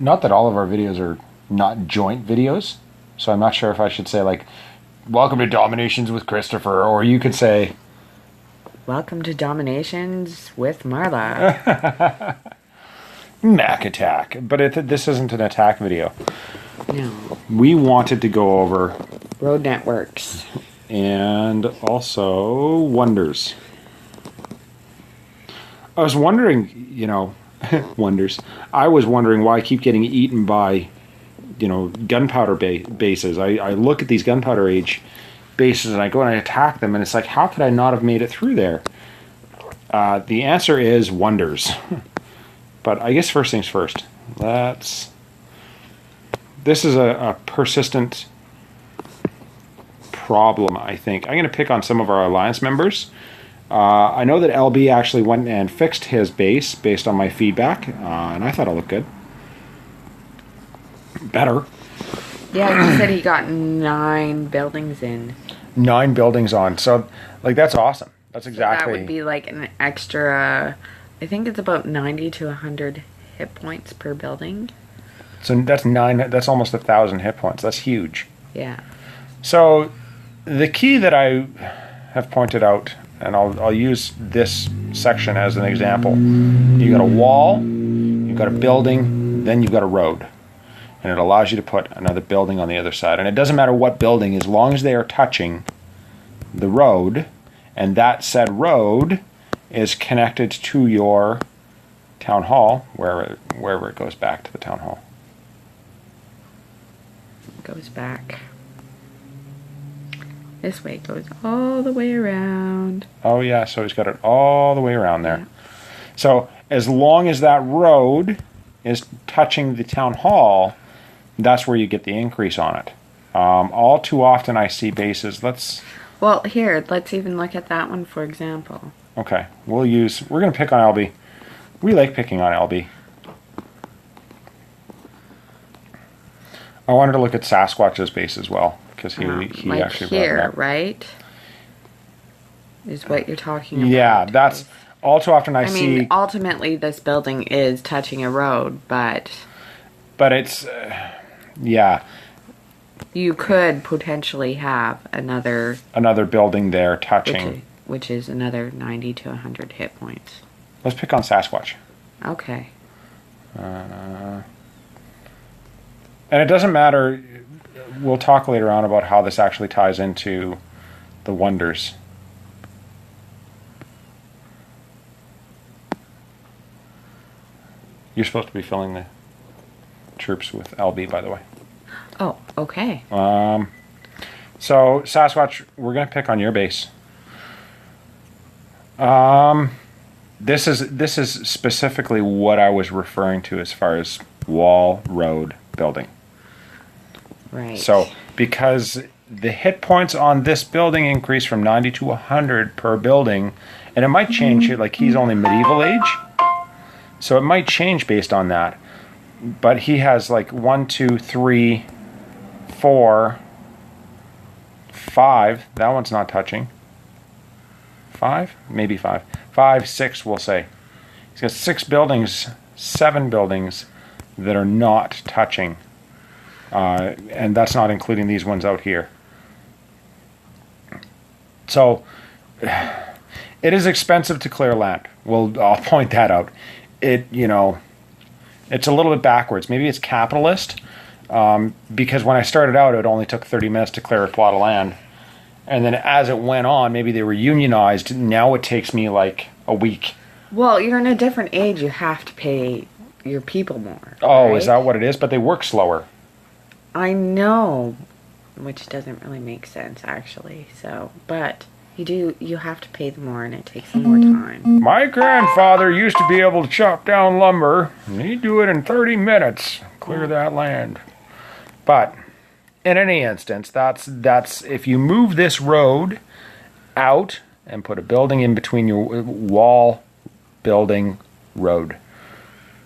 not that all of our videos are not joint videos, so I'm not sure if I should say like, welcome to DomiNationS with Christopher, or you could say, welcome to DomiNationS with Marla. Mac attack. But this isn't an attack video. No. We wanted to go over road networks. And also wonders. I was wondering, wonders. I was wondering why I keep getting eaten by, gunpowder bases. I look at these gunpowder age bases and I go and I attack them, and it's like, how could I not have made it through there? The answer is wonders. But I guess first things first. This is a persistent problem, I think. I'm going to pick on some of our alliance members. I know that LB actually went and fixed his base based on my feedback, and I thought it looked good. Better. Yeah, he said he got 9 buildings in. 9 buildings on. So, that's awesome. That's exactly... So that would be like an extra... I think it's about 90 to 100 hit points per building. So that's 9... That's almost 1,000 hit points. That's huge. Yeah. So... The key that I have pointed out, and I'll use this section as an example. You got a wall, you've got a building, then you've got a road. And it allows you to put another building on the other side. And it doesn't matter what building, as long as they are touching the road, and that said road is connected to your town hall, wherever it goes back to the town hall. It goes back. This way goes all the way around. Oh yeah, so he's got it all the way around there. Yeah. So as long as that road is touching the town hall, that's where you get the increase on it. All too often I see bases, Well, here, let's even look at that one, for example. Okay, we're going to pick on LB. We like picking on LB. I wanted to look at Sasquatch's base as well, because he like actually here, right? Is what you're talking about. Yeah, that's all too often I see. I mean, ultimately, this building is touching a road, but it's, yeah. You could potentially have another building there touching. Which is another 90 to 100 hit points. Let's pick on Sasquatch. Okay. And it doesn't matter. We'll talk later on about how this actually ties into the wonders. You're supposed to be filling the troops with LB, by the way. Oh, okay. So Sasquatch, we're going to pick on your base. This is specifically what I was referring to as far as wall, road, building. Right. So because the hit points on this building increase from 90 to 100 per building, and it might change it, like he's only medieval age, so it might change based on that. But he has like 1, 2, 3, 4, 5. That one's not touching. 5? Maybe 5. 5, 6, we'll say. He's got 6 buildings, 7 buildings that are not touching. And that's not including these ones out here. So, it is expensive to clear land. Well, I'll point that out. It's a little bit backwards. Maybe it's capitalist. Because when I started out, it only took 30 minutes to clear a plot of land. And then as it went on, maybe they were unionized. Now it takes me like a week. Well, you're in a different age. You have to pay your people more. Oh, right? Is that what it is? But they work slower. I know, which doesn't really make sense, actually. So, but you have to pay them more, and it takes them more time. My grandfather used to be able to chop down lumber, and he'd do it in 30 minutes. Clear that land. But in any instance, that's if you move this road out and put a building in between your wall, building, road,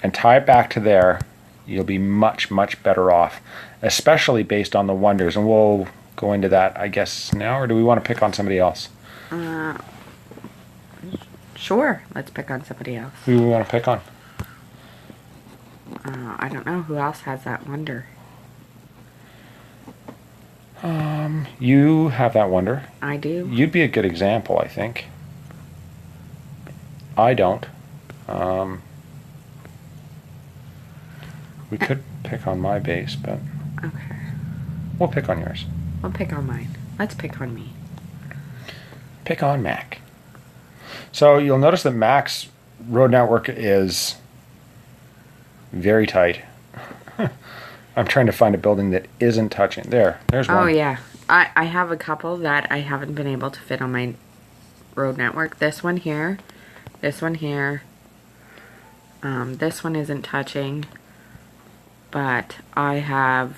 and tie it back to there, you'll be much, much better off, especially based on the wonders. And we'll go into that, I guess, now, or do we want to pick on somebody else? Sure, let's pick on somebody else. Who do we want to pick on? I don't know who else has that wonder. You have that wonder. I do. You'd be a good example, I think. I don't. We could pick on my base, but Okay. we'll pick on yours. We'll pick on mine. Let's pick on me. Pick on Mac. So you'll notice that Mac's road network is very tight. I'm trying to find a building that isn't touching. There's one. Oh, yeah. I have a couple that I haven't been able to fit on my road network. This one here. This one here. This one isn't touching. But I have...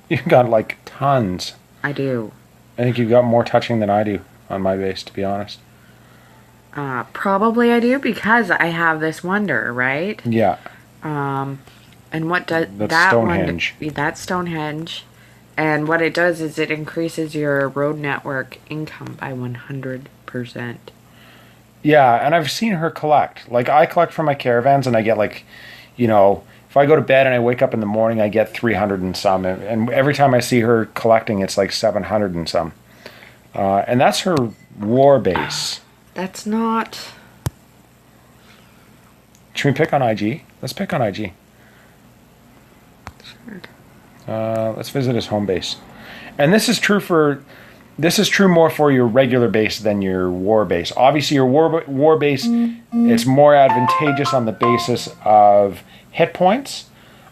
You've got like tons. I do. I think you've got more touching than I do on my base, to be honest. Probably I do because I have this wonder, right? Yeah. And what does That's that Stonehenge. That's Stonehenge. And what it does is it increases your road network income by 100%. Yeah, and I've seen her collect. Like, I collect from my caravans, and I get like, if I go to bed and I wake up in the morning, I get 300 and some. And every time I see her collecting, it's like 700 and some. And that's her war base. That's not... Should we pick on IG? Let's pick on IG. Sure. Let's visit his home base. And this is true more for your regular base than your war base. Obviously, your war base, it's more advantageous on the basis of hit points.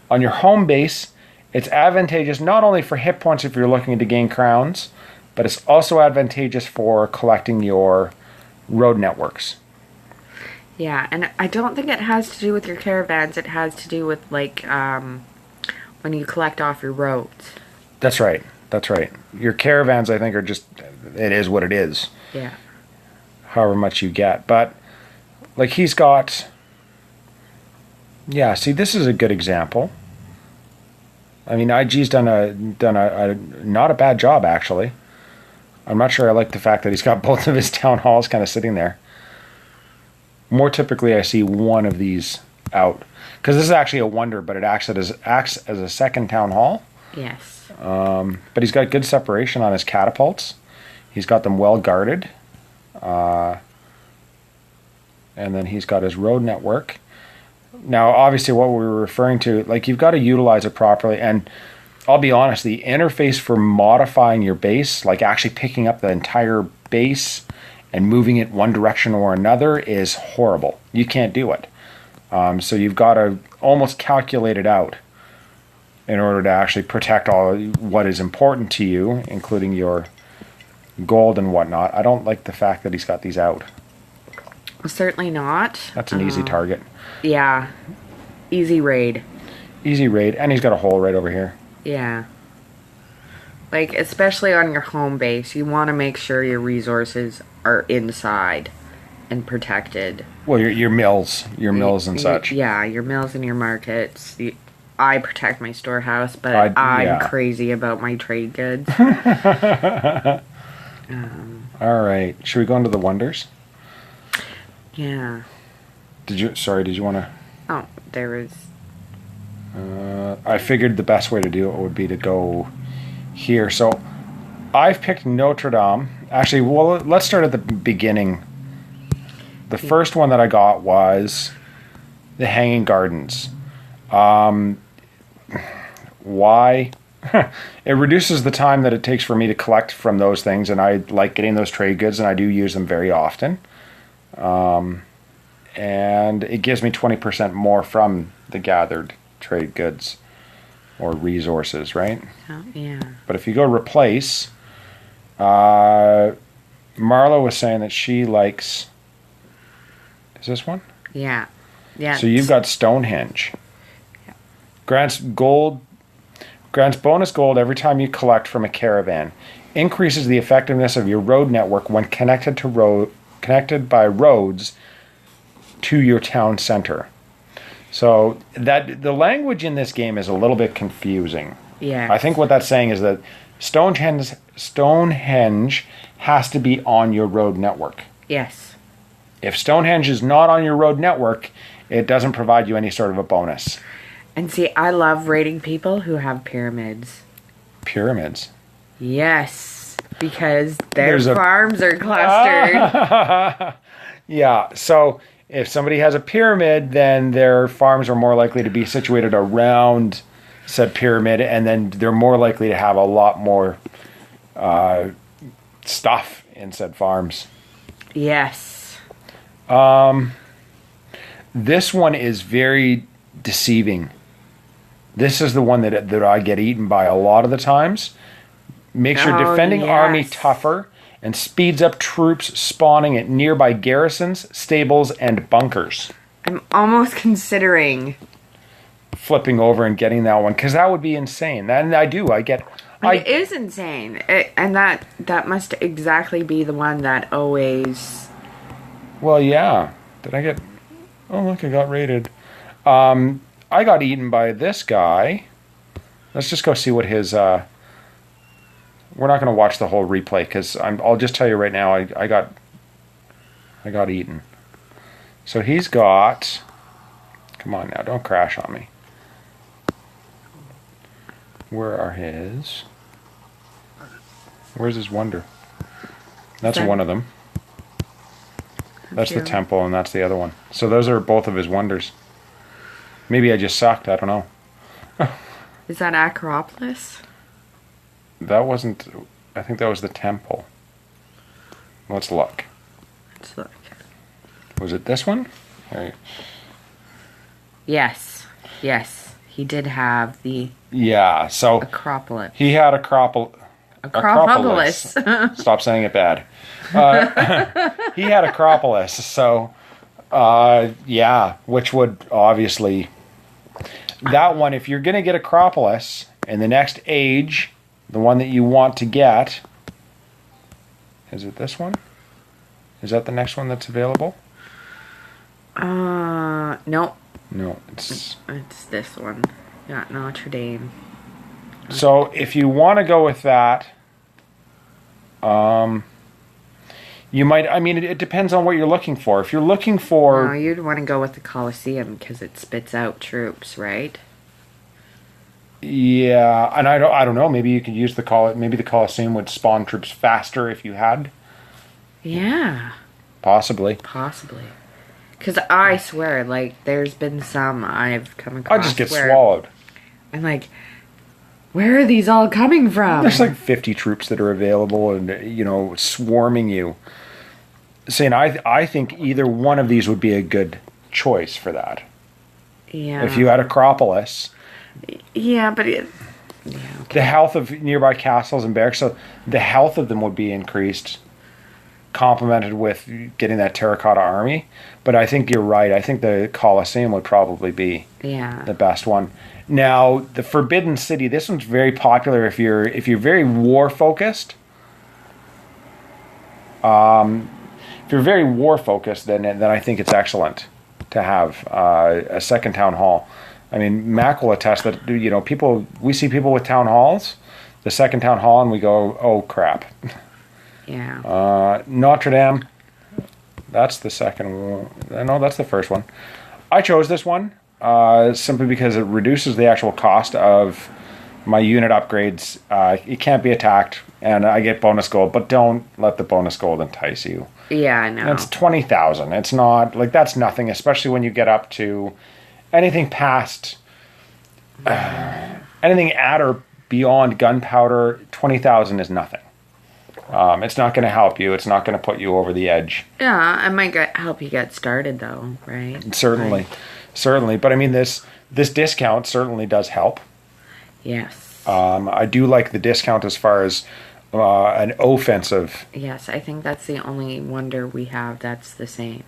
On your home base, it's advantageous not only for hit points if you're looking to gain crowns, but it's also advantageous for collecting your road networks. Yeah, and I don't think it has to do with your caravans. It has to do with, like, when you collect off your roads. That's right. That's right. Your caravans, I think, are just, it is what it is. Yeah. However much you get. But, like, he's got, yeah, see, this is a good example. I mean, IG's done a not a bad job, actually. I'm not sure I like the fact that he's got both of his town halls kind of sitting there. More typically, I see one of these out. Because this is actually a wonder, but it acts as a second town hall. Yes. But he's got good separation on his catapults. He's got them well guarded. And then he's got his road network. Now, obviously, what we were referring to, like, you've got to utilize it properly. And I'll be honest, the interface for modifying your base, like actually picking up the entire base and moving it one direction or another, is horrible. You can't do it. So you've got to almost calculate it out in order to actually protect all what is important to you, including your gold and whatnot. I don't like the fact that he's got these out. Certainly not. That's an easy target. Yeah. Easy raid. Easy raid. And he's got a hole right over here. Yeah. Like, especially on your home base, you want to make sure your resources are inside and protected. Well, your mills. Your mills and such. Yeah, your mills and your markets. I protect my storehouse, but I'm crazy about my trade goods. All right. Should we go into the wonders? Yeah. Did you want to? Oh, there was... I figured the best way to do it would be to go here. So I've picked Notre Dame. Actually, well, let's start at the beginning. The first one that I got was the Hanging Gardens. Why? It reduces the time that it takes for me to collect from those things, and I like getting those trade goods, and I do use them very often. And it gives me 20% more from the gathered trade goods or resources, right? Oh, yeah. But if you go replace, Marla was saying that she likes... Is this one? Yeah. Yeah. So you've got Stonehenge. Yeah. Grants bonus gold every time you collect from a caravan. Increases the effectiveness of your road network when connected by roads to your town center. So that the language in this game is a little bit confusing. Yeah. I think what that's saying is that Stonehenge has to be on your road network. Yes. If Stonehenge is not on your road network, it doesn't provide you any sort of a bonus. And see, I love raiding people who have pyramids. Pyramids. Yes, because their There's a- farms are clustered. Yeah, so if somebody has a pyramid, then their farms are more likely to be situated around said pyramid, and then they're more likely to have a lot more stuff in said farms. Yes. This one is very deceiving. This is the one that I get eaten by a lot of the times. Makes your defending army tougher and speeds up troops spawning at nearby garrisons, stables, and bunkers. I'm almost considering Flipping over and getting that one, because that would be insane. And I get... it is insane. And that must exactly be the one that always... Well, yeah. Did I get... Oh, look, I got raided. I got eaten by this guy. Let's just go see what his... We're not going to watch the whole replay, because I'll just tell you right now, I got eaten. So he's got... Come on now, don't crash on me. Where are his... Where's his wonder? That's one of them. That's the temple, and that's the other one. So those are both of his wonders. Maybe I just sucked, I don't know. Is that Acropolis? That wasn't... I think that was the temple. Let's look. Let's look. Was it this one? Right. Yes. Yes. He did have the Yeah, so... Acropolis. He had Acropolis. Stop saying it bad. He had Acropolis, so... yeah, which would obviously... That one, if you're going to get Acropolis in the next age, the one that you want to get... Is it this one? Is that the next one that's available? Nope. No, it's this one. Yeah, Notre Dame. So if you want to go with that, you might. I mean, it depends on what you're looking for. If you're looking for, No, you'd want to go with the Colosseum because it spits out troops, right? yeah, and I don't know. Maybe you could use maybe the Colosseum would spawn troops faster if you had. Yeah, Possibly. Because I swear, like, there's been some I've come across. I just get swallowed. I'm like, where are these all coming from? There's like 50 troops that are available, and swarming you. Saying I think either one of these would be a good choice for that. Yeah. If you had Acropolis. Yeah, but okay. The health of nearby castles and barracks, so the health of them would be increased, complemented with getting that terracotta army. But I think you're right. I think the Colosseum would probably be the best one. Now, the Forbidden City, this one's very popular if you're very war focused. If you're very war focused, then I think it's excellent to have a second town hall. I mean, Mac will attest that we see people with town halls, the second town hall, and we go, oh crap. Yeah. Notre Dame, that's the second one. No, that's the first one. I chose this one simply because it reduces the actual cost of my unit upgrades. It can't be attacked, and I get bonus gold, but don't let the bonus gold entice you. Yeah, I know. It's 20,000. It's not, like, that's nothing, especially when you get up to anything past, anything at or beyond gunpowder. 20,000 is nothing. It's not going to help you. It's not going to put you over the edge. Yeah, it might help you get started, though, right? Certainly. But I mean, this discount certainly does help. Yes. I do like the discount as far as an offensive. Yes, I think that's the only wonder we have that's the same.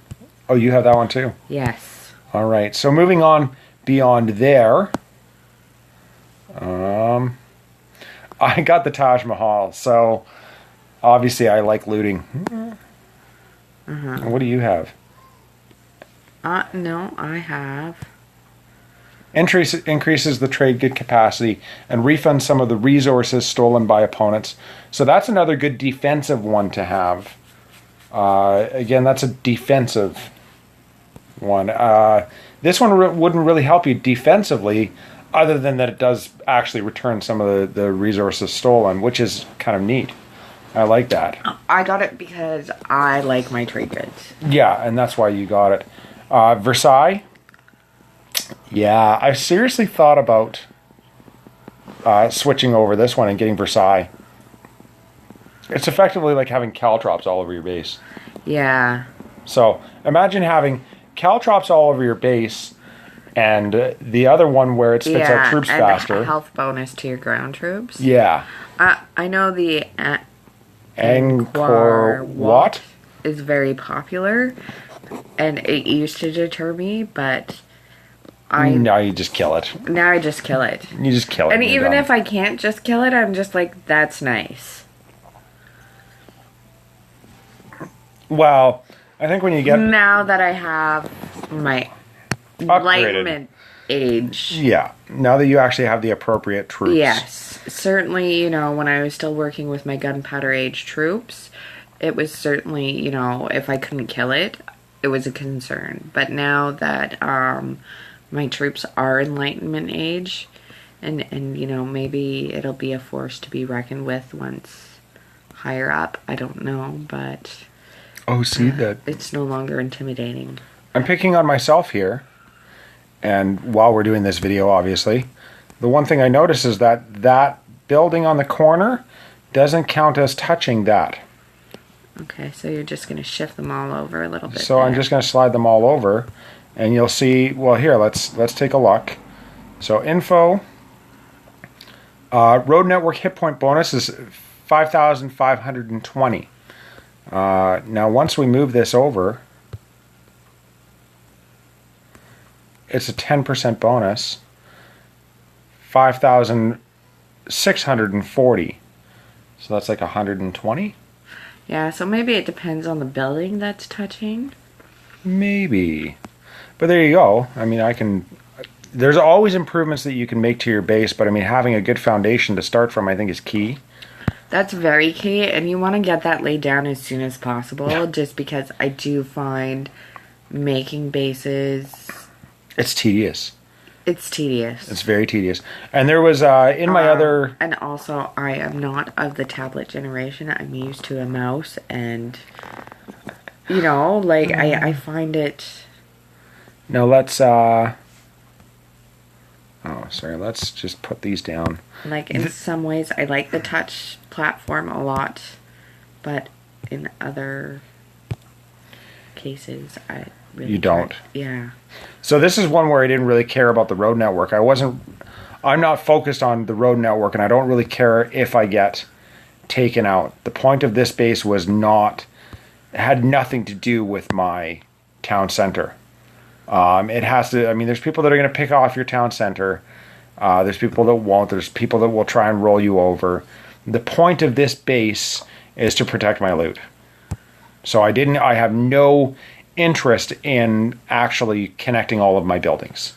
Oh, you have that one too? Yes. All right. So moving on beyond there, I got the Taj Mahal. So obviously I like looting. What do you have? No, I have. Increases the trade good capacity and refunds some of the resources stolen by opponents. So that's another good defensive one to have. Again, that's a defensive one. This one wouldn't really help you defensively, other than that it does actually return some of the resources stolen, which is kind of neat. I like that. I got it because I like my trade goods. Yeah, and that's why you got it. Versailles. Yeah, I seriously thought about switching over this one and getting Versailles. It's effectively like having caltrops all over your base. Yeah. So imagine having caltrops all over your base, and the other one where it spits out troops faster. And a health bonus to your ground troops. Yeah. I know the Angkor Wat is very popular, and it used to deter me, but now you just kill it. Now I just kill it. You just kill it. And even if I can't just kill it, I'm just like, that's nice. Well, I think when you get... Now that I have my Enlightenment age. Yeah, now that you actually have the appropriate troops. Yes. Certainly, you know, when I was still working with my gunpowder age troops, it was certainly, you know, if I couldn't kill it, it was a concern. But now that my troops are Enlightenment age, and you know, maybe it'll be a force to be reckoned with once higher up. I don't know, but... Oh, see that? It's no longer intimidating. I'm picking on myself here, and while we're doing this video, obviously, the one thing I notice is that that building on the corner doesn't count as touching that. Okay, so you're just going to shift them all over a little bit. So I'm just going to slide them all over, and you'll see, well, here, let's take a look. So info, road network hit point bonus is 5,520. Now once we move this over, it's a 10% bonus, 5,640. So that's like 120? Yeah, so maybe it depends on the building that's touching. Maybe. But there you go. I mean, there's always improvements that you can make to your base, but I mean, having a good foundation to start from, I think, is key. That's very key, and you want to get that laid down as soon as possible, just because I do find making bases... It's tedious. It's tedious. It's very tedious. And there was, in my other... And also, I am not of the tablet generation. I'm used to a mouse, and, you know, like, I find it... Now let's, oh, sorry, let's just put these down. Like, in some ways, I like the touch platform a lot, but in other cases, I really You don't. Yeah. So this is one where I didn't really care about the road network. I'm not focused on the road network, and I don't really care if I get taken out. The point of this base was not, it had nothing to do with my town center. It has to, I mean, there's people that are going to pick off your town center. There's people that won't. There's people that will try and roll you over. The point of this base is to protect my loot. So I have no interest in actually connecting all of my buildings.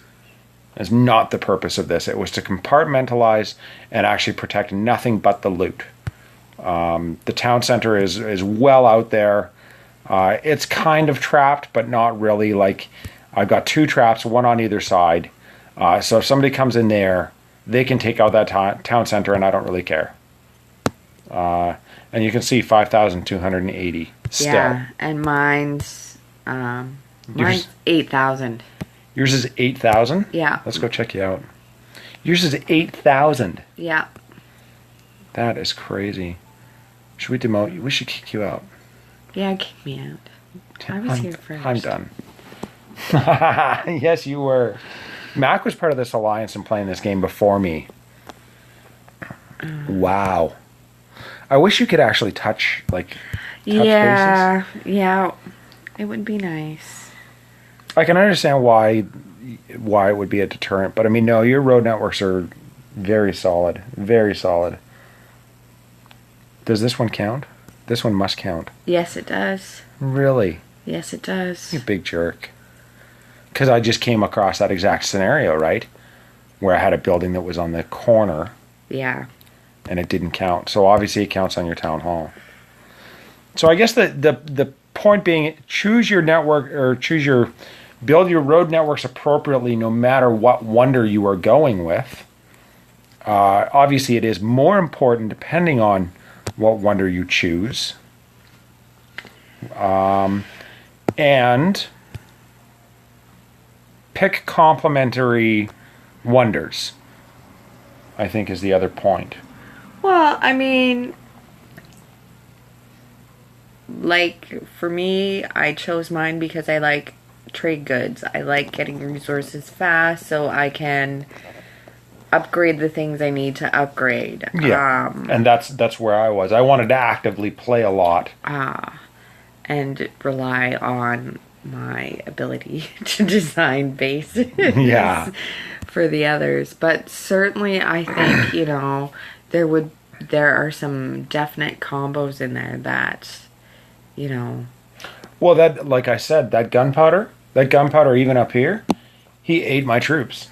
That's not the purpose of this. It was to compartmentalize and actually protect nothing but the loot. The town center is well out there. It's kind of trapped, but not really. Like, I've got two traps, one on either side. So if somebody comes in there, they can take out that town center, and I don't really care. And you can see 5,280 still. Yeah, and mine's 8,000. Yours is 8,000? Yeah. Let's go check you out. Yours is 8,000. Yeah. That is crazy. Should we demote you? We should kick you out. Yeah, kick me out. I was here first. I'm done. Yes, you were. Mac was part of this alliance and playing this game before me. Wow. I wish you could actually touch bases. Yeah, it would be nice. I can understand why it would be a deterrent, but I mean, no, your road networks are very solid. Very solid. Does this one count? This one must count. Yes, it does. Really? Yes, it does. You big jerk. Because I just came across that exact scenario, right? Where I had a building that was on the corner. Yeah. And it didn't count. So obviously it counts on your town hall. So I guess the point being, choose your network, or choose your Build your road networks appropriately no matter what wonder you are going with. Obviously, it is more important depending on what wonder you choose. And pick complementary wonders, I think, is the other point. Well, I mean, like, for me, I chose mine because I like trade goods. I like getting resources fast so I can upgrade the things I need to upgrade. Yeah, and that's where I was. I wanted to actively play a lot. And rely on my ability to design bases for the others. But certainly I think, you know, there are some definite combos in there that, you know. Well, that, like I said, that gunpowder even up here, he ate my troops.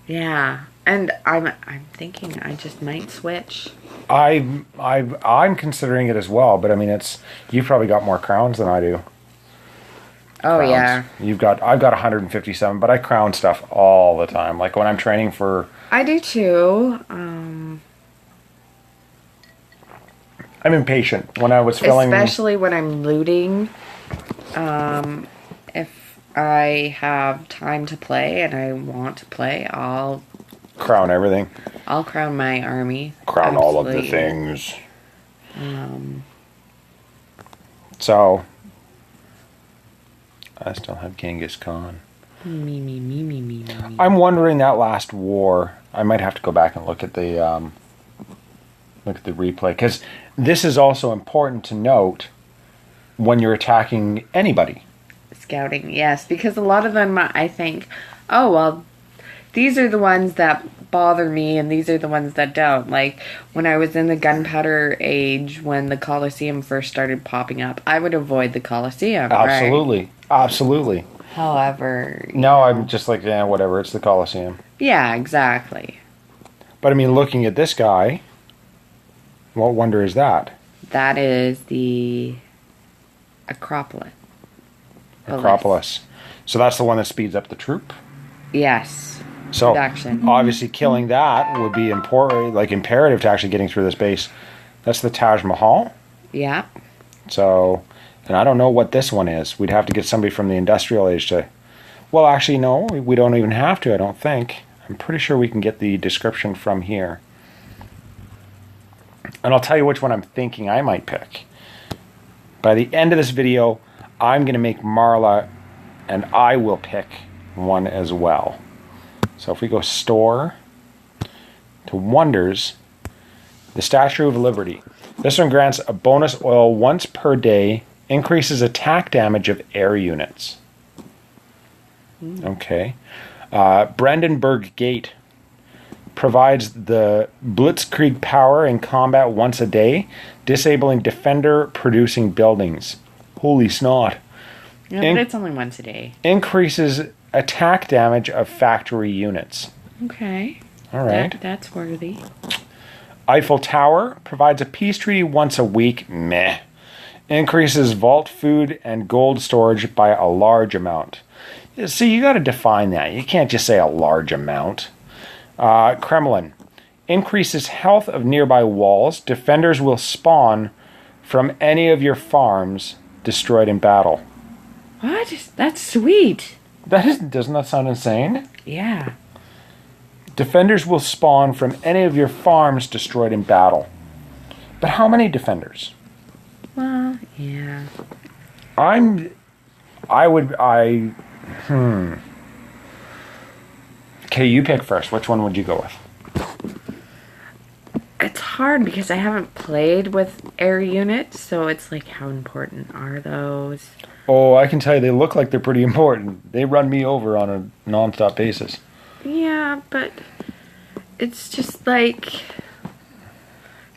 Yeah. And I'm thinking I just might switch. I'm considering it as well, but I mean, you've probably got more crowns than I do. Oh, crowns. yeah. I've got 157, but I crown stuff all the time. Like when I'm training for. I do too. I'm impatient when I was filling. Especially when I'm looting. If I have time to play and I want to play, I'll crown everything. I'll crown my army. Crown all of the things. So, I still have Genghis Khan. Me. I'm wondering that last war. I might have to go back and look at the replay, because this is also important to note when you're attacking anybody. Scouting, yes, because a lot of them I think, oh well, these are the ones that bother me and these are the ones that don't. Like when I was in the gunpowder age, when the Colosseum first started popping up, I would avoid the Colosseum. Absolutely. Right? Absolutely. However, no, I'm just like, yeah, whatever, it's the Colosseum. Yeah, exactly. But I mean, looking at this guy, what wonder is that? That is the Acropolis. Acropolis. So that's the one that speeds up the troop? Yes. So production. Obviously killing that would be important, like imperative to actually getting through this base. That's the Taj Mahal. Yeah. So, and I don't know what this one is. We'd have to get somebody from the industrial age to. Well, actually, no, we don't even have to, I don't think. I'm pretty sure we can get the description from here. And I'll tell you which one I'm thinking I might pick. By the end of this video, I'm going to make Marla, and I will pick one as well. So if we go store to wonders, the Statue of Liberty. This one grants a bonus oil once per day, increases attack damage of air units. Okay. Brandenburg Gate provides the blitzkrieg power in combat once a day, disabling defender-producing buildings. Holy snot. Yeah, but it's only once a day. Increases attack damage of factory units. Okay. All right. That's worthy. Eiffel Tower provides a peace treaty once a week. Meh. Increases vault food and gold storage by a large amount. See, you got to define that. You can't just say a large amount. Kremlin. Increases health of nearby walls. Defenders will spawn from any of your farms destroyed in battle. What? That's sweet. Doesn't that sound insane? Yeah. Defenders will spawn from any of your farms destroyed in battle. But how many defenders? Well, yeah. Okay, you pick first. Which one would you go with? It's hard because I haven't played with air units, so it's like, how important are those? Oh, I can tell you they look like they're pretty important. They run me over on a non-stop basis. Yeah, but it's just like,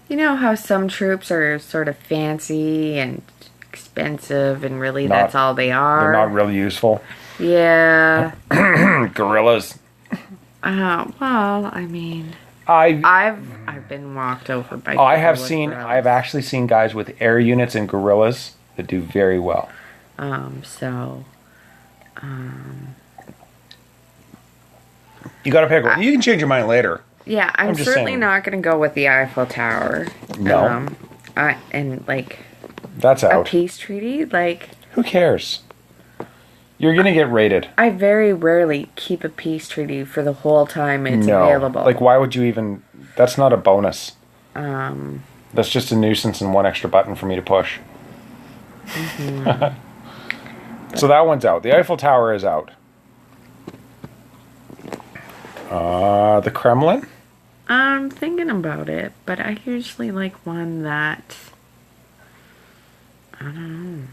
you know how some troops are sort of fancy and expensive and really that's all they are? They're not really useful. Yeah. Gorillas. Well, I mean, I've been walked over by. I've actually seen guys with air units and gorillas that do very well. So You got to pick one. You can change your mind later. Yeah, I'm just certainly saying. not going to go with the Eiffel Tower. No. And like That's a out. peace treaty, like Who cares? You're going to get raided. I very rarely keep a peace treaty for the whole time it's No. available. Like, why would you even... That's not a bonus. Um, That's just a nuisance and one extra button for me to push. So that one's out. The Eiffel Tower is out. The Kremlin? I'm thinking about it, but I usually like one that I don't know.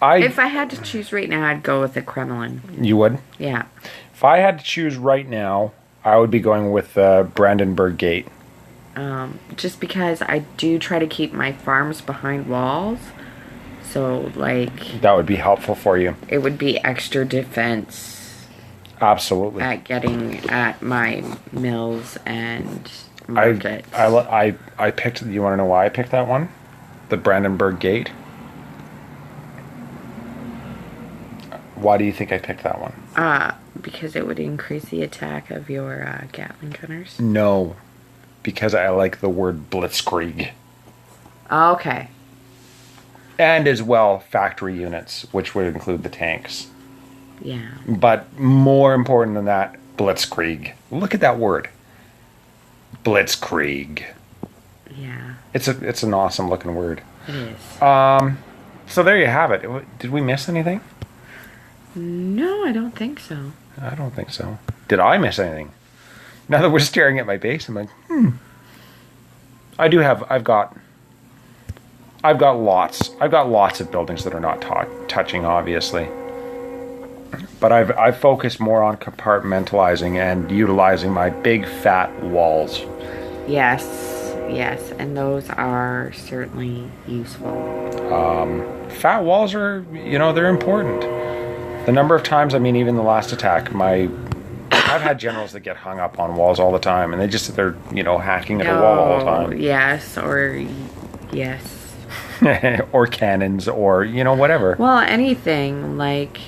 If I had to choose right now, I'd go with the Kremlin. You would? Yeah. If I had to choose right now, I would be going with Brandenburg Gate. Just because I do try to keep my farms behind walls. So, like... That would be helpful for you. It would be extra defense Absolutely. at getting at my mills and markets. I picked... You want to know why I picked that one? The Brandenburg Gate. Why do you think I picked that one? Because it would increase the attack of your Gatling gunners. No. Because I like the word blitzkrieg. Okay. And as well, factory units, which would include the tanks. Yeah. But more important than that, blitzkrieg. Look at that word. Blitzkrieg. Yeah. It's an awesome looking word. It is. So there you have it. Did we miss anything? No, I don't think so. I don't think so. Did I miss anything? Now that we're staring at my base, I'm like, I've got lots of buildings that are not touching, obviously. But I've focused more on compartmentalizing and utilizing my big fat walls. Yes, and those are certainly useful. Fat walls are, they're important. The number of times, even the last attack, I've had generals that get hung up on walls all the time, and they just sit there, hacking at the wall all the time. Yes. Or cannons, or, whatever. Well, anything, like,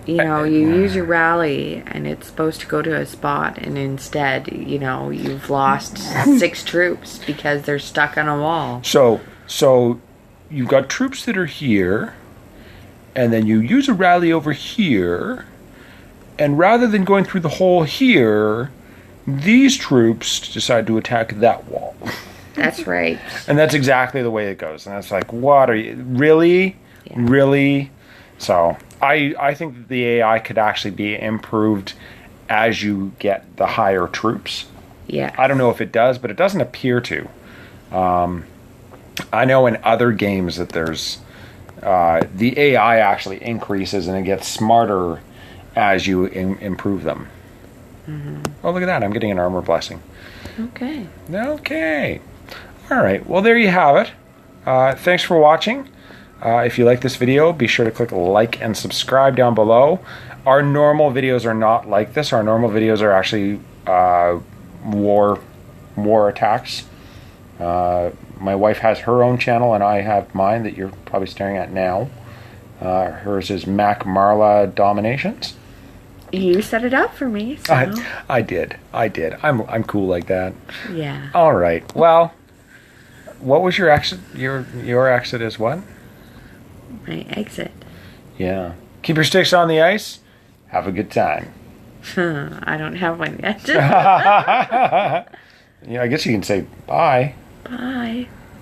you use your rally, and it's supposed to go to a spot, and instead, you've lost 6 troops because they're stuck on a wall. So you've got troops that are here, and then you use a rally over here, and rather than going through the hole here, these troops decide to attack that wall. That's right. And that's exactly the way it goes. And it's like, what are you, really? Yeah. Really? So I think that the AI could actually be improved as you get the higher troops. Yeah. I don't know if it does, but it doesn't appear to. I know in other games that there's the AI actually increases and it gets smarter as you improve them. Mm-hmm. Oh, look at that. I'm getting an armor blessing. Okay. All right. Well, there you have it. Thanks for watching. If you like this video, be sure to click like and subscribe down below. Our normal videos are not like this. Our normal videos are actually war attacks. My wife has her own channel, and I have mine that you're probably staring at now. Hers is Marla DomiNationS. You set it up for me, so. I did. I'm cool like that. Yeah. All right. Well, what was your exit? Your exit is what? My exit. Yeah. Keep your sticks on the ice. Have a good time. I don't have one yet. Yeah, I guess you can say bye. Bye.